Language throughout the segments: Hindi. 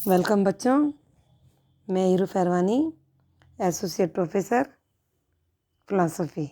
वेलकम बच्चों, मैं Heeru Pherwani, associate professor philosophy,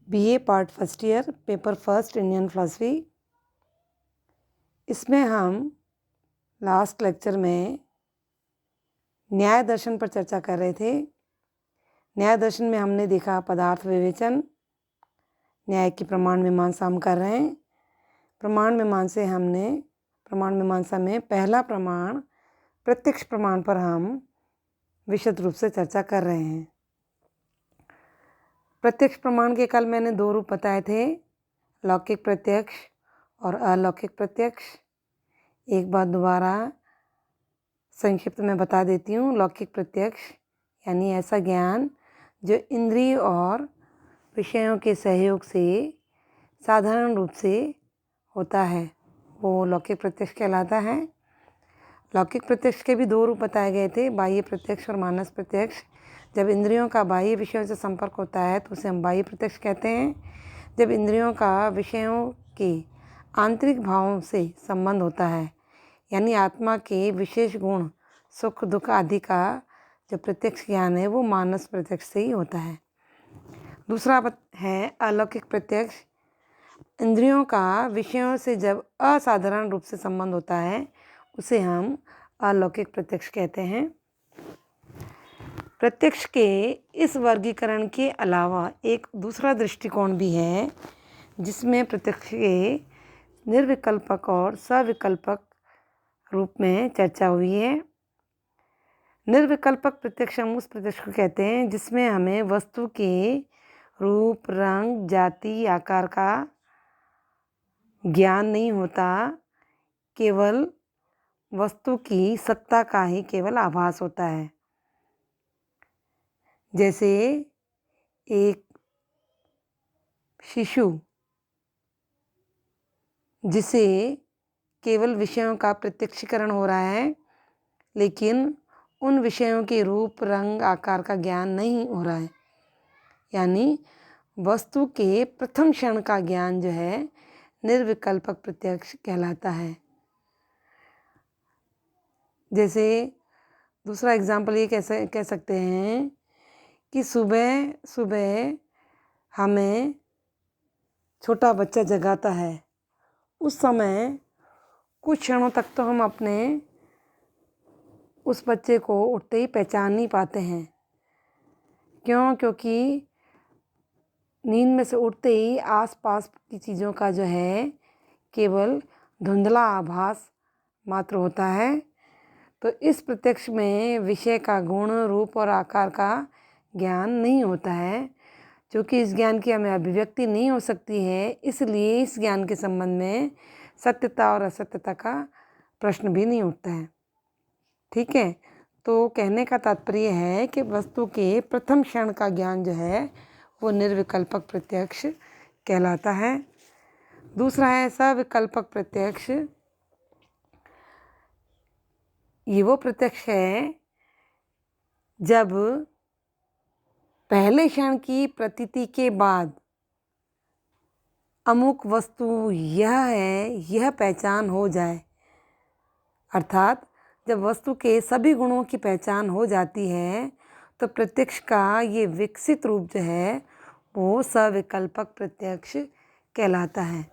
BA part first year, paper first Indian philosophy. इसमें हम लास्ट लेक्चर में न्याय दर्शन पर चर्चा कर रहे थे। न्याय दर्शन में हमने देखा पदार्थ विवेचन, न्याय की प्रमाण मीमांसा हम कर रहे हैं। प्रमाण मीमांसा में पहला प्रमाण प्रत्यक्ष प्रमाण पर हम विशद रूप से चर्चा कर रहे हैं। प्रत्यक्ष प्रमाण के कल मैंने दो रूप बताए थे, लौकिक प्रत्यक्ष और अलौकिक प्रत्यक्ष। एक बार दोबारा संक्षिप्त में बता देती हूँ। लौकिक प्रत्यक्ष यानी ऐसा ज्ञान जो इंद्रिय और विषयों के सहयोग से साधारण रूप से होता है, वो लौकिक प्रत्यक्ष कहलाता है। लौकिक प्रत्यक्ष के भी दो रूप बताए गए थे, बाह्य प्रत्यक्ष और मानस प्रत्यक्ष। जब इंद्रियों का बाह्य विषयों से संपर्क होता है तो उसे हम बाह्य प्रत्यक्ष कहते हैं। जब इंद्रियों का विषयों के आंतरिक भावों से संबंध होता है, यानी आत्मा के विशेष गुण सुख दुख आदि का जो प्रत्यक्ष ज्ञान है, वो मानस प्रत्यक्ष से ही होता है। दूसरा है अलौकिक प्रत्यक्ष। इंद्रियों का विषयों से जब असाधारण रूप से संबंध होता है, उसे हम अलौकिक प्रत्यक्ष कहते हैं। प्रत्यक्ष के इस वर्गीकरण के अलावा एक दूसरा दृष्टिकोण भी है, जिसमें प्रत्यक्ष के निर्विकल्पक और सविकल्पक रूप में चर्चा हुई है। निर्विकल्पक प्रत्यक्ष हम उस प्रत्यक्ष को कहते हैं जिसमें हमें वस्तु के रूप, रंग, जाति, आकार का ज्ञान नहीं होता, केवल वस्तु की सत्ता का ही केवल आभास होता है। जैसे एक शिशु जिसे केवल विषयों का प्रत्यक्षीकरण हो रहा है, लेकिन उन विषयों के रूप, रंग, आकार का ज्ञान नहीं हो रहा है, यानी वस्तु के प्रथम क्षण का ज्ञान जो है निर्विकल्पक प्रत्यक्ष कहलाता है। जैसे दूसरा एग्जाम्पल ये कैसे कह सकते हैं कि सुबह सुबह हमें छोटा बच्चा जगाता है, उस समय कुछ क्षणों तक तो हम अपने उस बच्चे को उठते ही पहचान नहीं पाते हैं। क्यों? क्योंकि नींद में से उठते ही आसपास की चीज़ों का जो है केवल धुंधला आभास मात्र होता है। तो इस प्रत्यक्ष में विषय का गुण, रूप और आकार का ज्ञान नहीं होता है। क्योंकि इस ज्ञान की हमें अभिव्यक्ति नहीं हो सकती है, इसलिए इस ज्ञान के संबंध में सत्यता और असत्यता का प्रश्न भी नहीं उठता है। ठीक है, तो कहने का तात्पर्य है कि वस्तु के प्रथम क्षण का ज्ञान जो है वो निर्विकल्पक प्रत्यक्ष कहलाता है। दूसरा है सविकल्पक प्रत्यक्ष। ये वो प्रत्यक्ष है जब पहले क्षण की प्रतीति के बाद अमुक वस्तु यह है, यह पहचान हो जाए। अर्थात जब वस्तु के सभी गुणों की पहचान हो जाती है तो प्रत्यक्ष का ये विकसित रूप जो है वो सविकल्पक प्रत्यक्ष कहलाता है।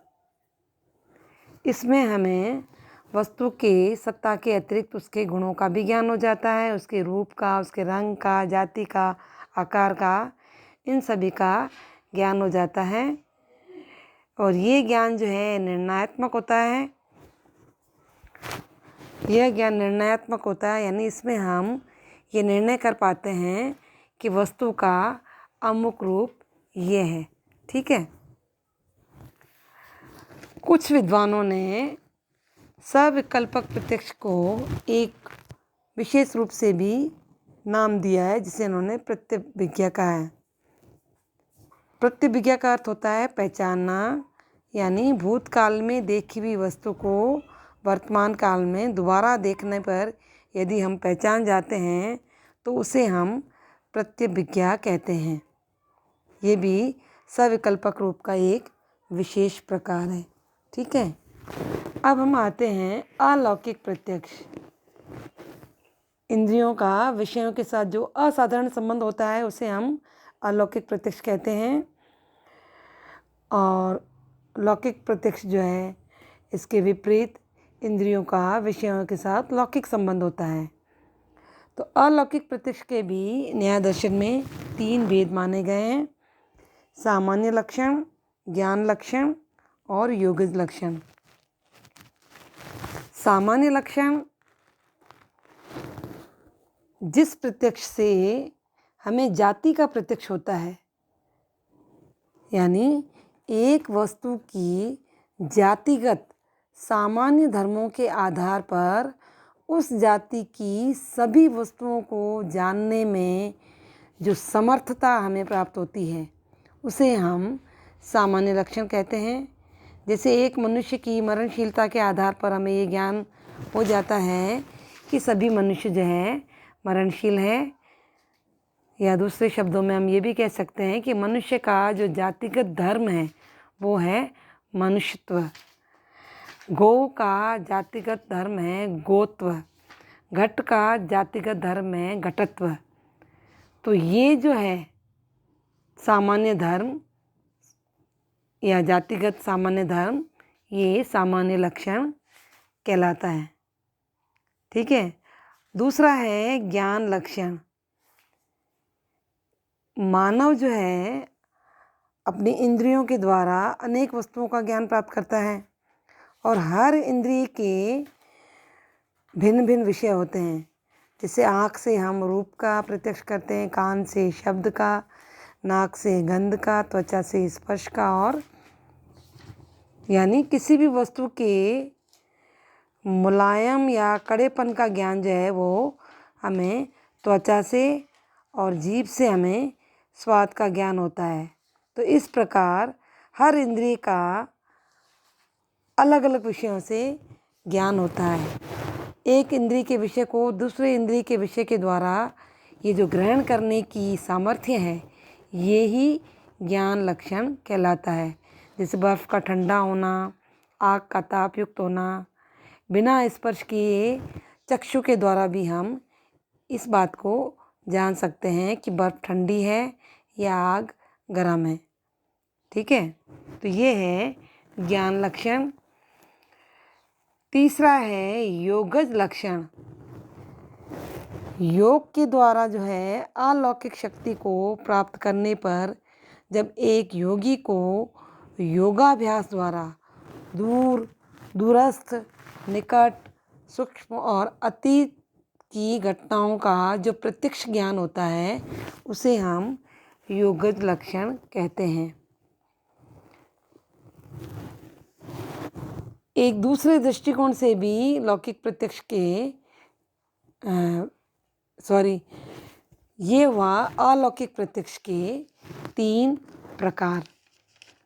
इसमें हमें वस्तु के सत्ता के अतिरिक्त उसके गुणों का भी ज्ञान हो जाता है, उसके रूप का, उसके रंग का, जाति का, आकार का, इन सभी का ज्ञान हो जाता है। और ये ज्ञान जो है निर्णयात्मक होता है। यह ज्ञान निर्णयात्मक होता है, यानी इसमें हम ये निर्णय कर पाते हैं कि वस्तु का अमुक रूप ये है। ठीक है, कुछ विद्वानों ने सविकल्पक प्रत्यक्ष को एक विशेष रूप से भी नाम दिया है, जिसे उन्होंने प्रत्यभिज्ञा कहा है। प्रत्यभिज्ञा का अर्थ होता है पहचानना, यानी भूतकाल में देखी हुई वस्तु को वर्तमान काल में दोबारा देखने पर यदि हम पहचान जाते हैं तो उसे हम प्रत्यभिज्ञा कहते हैं। ये भी सविकल्पक रूप का एक विशेष प्रकार है। ठीक है। अब हम आते हैं अलौकिक प्रत्यक्ष। इंद्रियों का विषयों के साथ जो असाधारण संबंध होता है उसे हम अलौकिक प्रत्यक्ष कहते हैं। और लौकिक प्रत्यक्ष जो है इसके विपरीत इंद्रियों का विषयों के साथ लौकिक संबंध होता है। तो अलौकिक प्रत्यक्ष के भी न्याय दर्शन में 3 भेद माने गए हैं: सामान्य लक्षण, ज्ञान लक्षण और योगज लक्षण। सामान्य लक्षण जिस प्रत्यक्ष से हमें जाति का प्रत्यक्ष होता है, यानी एक वस्तु की जातिगत सामान्य धर्मों के आधार पर उस जाति की सभी वस्तुओं को जानने में जो समर्थता हमें प्राप्त होती है उसे हम सामान्य लक्षण कहते हैं। जैसे एक मनुष्य की मरणशीलता के आधार पर हमें ये ज्ञान हो जाता है कि सभी मनुष्य जो है मरणशील है, या दूसरे शब्दों में हम ये भी कह सकते हैं कि मनुष्य का जो जातिगत धर्म है वो है मनुष्यत्व। गौ का जातिगत धर्म है गोत्व, घट का जातिगत धर्म है घटत्व। तो ये जो है सामान्य धर्म या जातिगत सामान्य धर्म, ये सामान्य लक्षण कहलाता है। ठीक है। दूसरा है ज्ञान लक्षण। मानव जो है अपनी इंद्रियों के द्वारा अनेक वस्तुओं का ज्ञान प्राप्त करता है और हर इंद्रिय के भिन्न भिन्न विषय होते हैं। जैसे आँख से हम रूप का प्रत्यक्ष करते हैं, कान से शब्द का, नाक से गंध का, त्वचा से स्पर्श का, और यानी किसी भी वस्तु के मुलायम या कड़ेपन का ज्ञान जो है वो हमें त्वचा से और जीभ से हमें स्वाद का ज्ञान होता है। तो इस प्रकार हर इंद्रिय का अलग अलग विषयों से ज्ञान होता है। एक इंद्रिय के विषय को दूसरे इंद्रिय के विषय के द्वारा ये जो ग्रहण करने की सामर्थ्य है ये ही ज्ञान लक्षण कहलाता है। जैसे बर्फ़ का ठंडा होना, आग का ताप युक्त होना, बिना स्पर्श किए चक्षु के द्वारा भी हम इस बात को जान सकते हैं कि बर्फ़ ठंडी है या आग गर्म है। ठीक है। तो ये है ज्ञान लक्षण। तीसरा है योगज लक्षण। योग के द्वारा जो है अलौकिक शक्ति को प्राप्त करने पर जब एक योगी को योगाभ्यास द्वारा दूरस्थ, निकट, सूक्ष्म और अतीत की घटनाओं का जो प्रत्यक्ष ज्ञान होता है उसे हम योगज लक्षण कहते हैं। एक दूसरे दृष्टिकोण से भी लौकिक प्रत्यक्ष के ये हुआ अलौकिक प्रत्यक्ष के 3 प्रकार।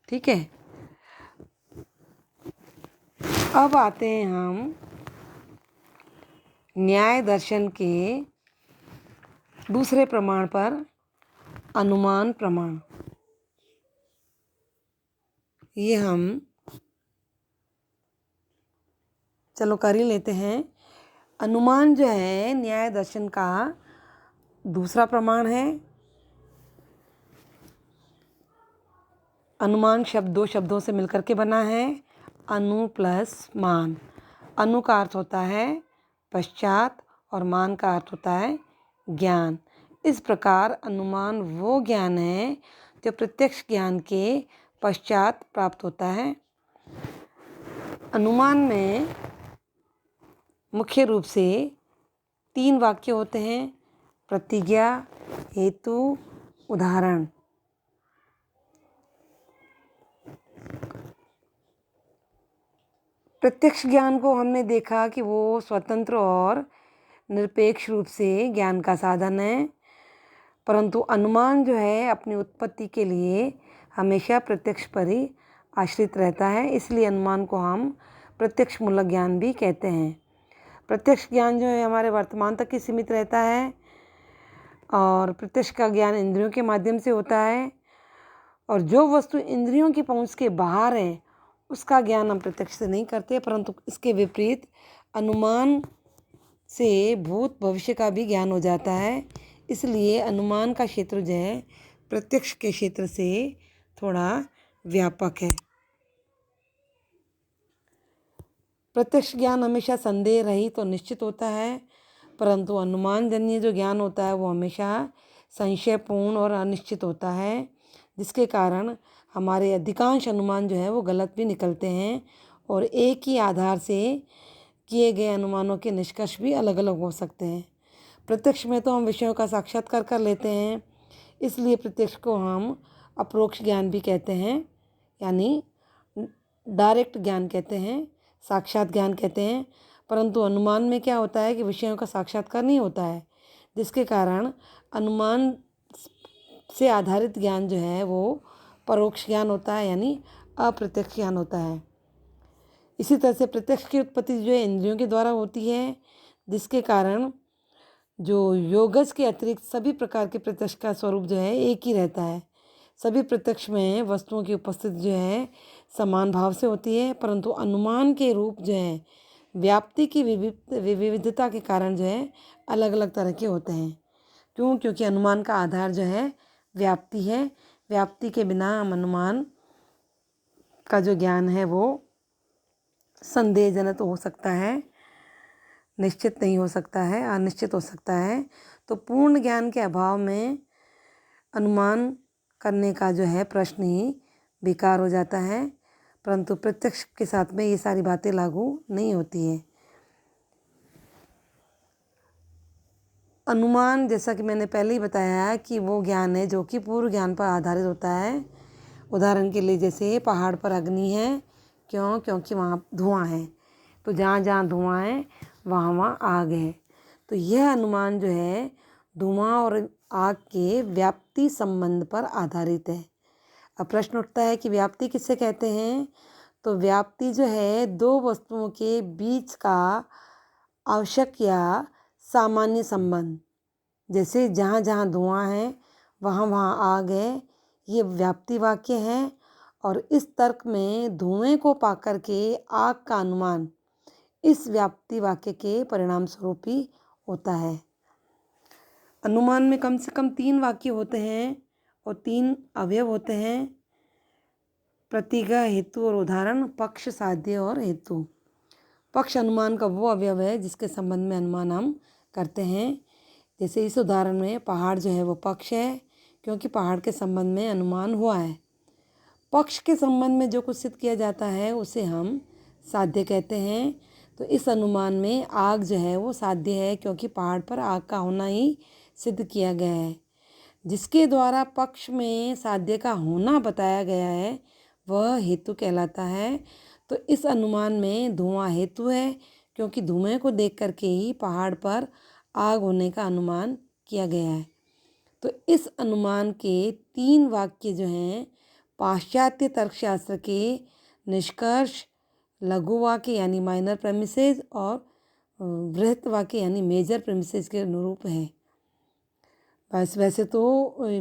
ठीक है। अब आते हैं हम न्याय दर्शन के दूसरे प्रमाण पर, अनुमान प्रमाण। ये हम चलो कर ही लेते हैं। अनुमान जो है न्याय दर्शन का दूसरा प्रमाण है। अनुमान शब्द 2 शब्दों से मिलकर के बना है, अनु प्लस मान। अनु का अर्थ होता है पश्चात और मान का अर्थ होता है ज्ञान। इस प्रकार अनुमान वो ज्ञान है जो प्रत्यक्ष ज्ञान के पश्चात प्राप्त होता है। अनुमान में मुख्य रूप से 3 वाक्य होते हैं: प्रतिज्ञा, हेतु, उदाहरण। प्रत्यक्ष ज्ञान को हमने देखा कि वो स्वतंत्र और निरपेक्ष रूप से ज्ञान का साधन है, परंतु अनुमान जो है अपनी उत्पत्ति के लिए हमेशा प्रत्यक्ष पर ही आश्रित रहता है। इसलिए अनुमान को हम प्रत्यक्ष मूलक ज्ञान भी कहते हैं। प्रत्यक्ष ज्ञान जो है हमारे वर्तमान तक ही सीमित रहता है और प्रत्यक्ष का ज्ञान इंद्रियों के माध्यम से होता है, और जो वस्तु इंद्रियों की पहुंच के बाहर है उसका ज्ञान हम प्रत्यक्ष से नहीं करते, परंतु इसके विपरीत अनुमान से भूत भविष्य का भी ज्ञान हो जाता है। इसलिए अनुमान का क्षेत्र जो है प्रत्यक्ष के क्षेत्र से थोड़ा व्यापक है। प्रत्यक्ष ज्ञान हमेशा संदेह रहित और निश्चित होता है, परंतु अनुमान जन्य जो ज्ञान होता है वो हमेशा संशयपूर्ण और अनिश्चित होता है, जिसके कारण हमारे अधिकांश अनुमान जो है वो गलत भी निकलते हैं और एक ही आधार से किए गए अनुमानों के निष्कर्ष भी अलग अलग हो सकते हैं। प्रत्यक्ष में तो हम विषयों का साक्षात्कार कर लेते हैं, इसलिए प्रत्यक्ष को हम अपरोक्ष ज्ञान भी कहते हैं, यानी डायरेक्ट ज्ञान कहते हैं, साक्षात ज्ञान कहते हैं। परंतु अनुमान में क्या होता है कि विषयों का साक्षात्कार नहीं होता है, जिसके कारण अनुमान से आधारित ज्ञान जो है वो परोक्ष ज्ञान होता है, यानी अप्रत्यक्ष ज्ञान होता है। इसी तरह से प्रत्यक्ष की उत्पत्ति जो है इंद्रियों के द्वारा होती है, जिसके कारण जो योगज के अतिरिक्त सभी प्रकार के प्रत्यक्ष का स्वरूप जो है एक ही रहता है। सभी प्रत्यक्ष में वस्तुओं की उपस्थिति जो है समान भाव से होती है, परंतु अनुमान के रूप जो है व्याप्ति की विविधता के कारण जो है अलग अलग तरह के होते हैं। क्यों? क्योंकि अनुमान का आधार जो है व्याप्ति है। व्याप्ति के बिना हम अनुमान का जो ज्ञान है वो संदेहजनक हो सकता है, निश्चित नहीं हो सकता है, अनिश्चित हो सकता है। तो पूर्ण ज्ञान के अभाव में अनुमान करने का जो है प्रश्न ही बेकार हो जाता है, परंतु प्रत्यक्ष के साथ में ये सारी बातें लागू नहीं होती हैं। अनुमान, जैसा कि मैंने पहले ही बताया, कि वो ज्ञान है जो कि पूर्व ज्ञान पर आधारित होता है। उदाहरण के लिए जैसे पहाड़ पर अग्नि है, क्यों? क्योंकि वहाँ धुआं है, तो जहाँ जहाँ धुआं है वहाँ वहाँ आग है। तो यह अनुमान जो है धुआं और आग के व्याप्ति संबंध पर आधारित है। अब प्रश्न उठता है कि व्याप्ति किससे कहते हैं? तो व्याप्ति जो है दो वस्तुओं के बीच का आवश्यक या सामान्य संबंध, जैसे जहाँ जहाँ धुआं है वहाँ वहाँ आग है, ये व्याप्ति वाक्य है। और इस तर्क में धुएं को पाकर के आग का अनुमान इस व्याप्ति वाक्य के परिणाम स्वरूप ही होता है। अनुमान में कम से कम 3 वाक्य होते हैं और 3 अवयव होते हैं: प्रतिज्ञा, हेतु और उदाहरण, पक्ष, साध्य और हेतु। पक्ष अनुमान का वो अवयव है जिसके संबंध में अनुमान हम करते हैं। जैसे इस उदाहरण में पहाड़ जो है वो पक्ष है, क्योंकि पहाड़ के संबंध में अनुमान हुआ है। पक्ष के संबंध में जो कुछ सिद्ध किया जाता है उसे हम साध्य कहते हैं। तो इस अनुमान में आग जो है वो साध्य है, क्योंकि पहाड़ पर आग का होना ही सिद्ध किया गया है। जिसके द्वारा पक्ष में साध्य का होना बताया गया है वह हेतु कहलाता है। तो इस अनुमान में धुआं हेतु है, क्योंकि धुएं को देख करके ही पहाड़ पर आग होने का अनुमान किया गया है। तो इस अनुमान के 3 वाक्य जो हैं पाश्चात्य तर्कशास्त्र के निष्कर्ष, लघु वाक्य यानी माइनर प्रेमिसेस और बृहत वाक्य यानी मेजर प्रेमिसेस के अनुरूप है। बस वैसे तो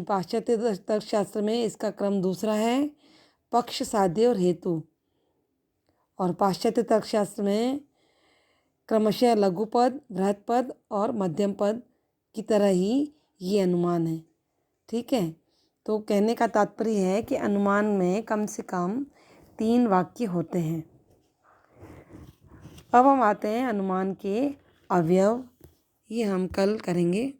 पाश्चात्य तर्कशास्त्र में इसका क्रम दूसरा है, पक्ष, साध्य और हेतु, और पाश्चात्य तर्कशास्त्र में क्रमशः लघु पद, बृहत पद और मध्यम पद की तरह ही ये अनुमान है। ठीक है, तो कहने का तात्पर्य है कि अनुमान में कम से कम 3 वाक्य होते हैं। अब हम आते हैं अनुमान के अवयव, ये हम कल करेंगे।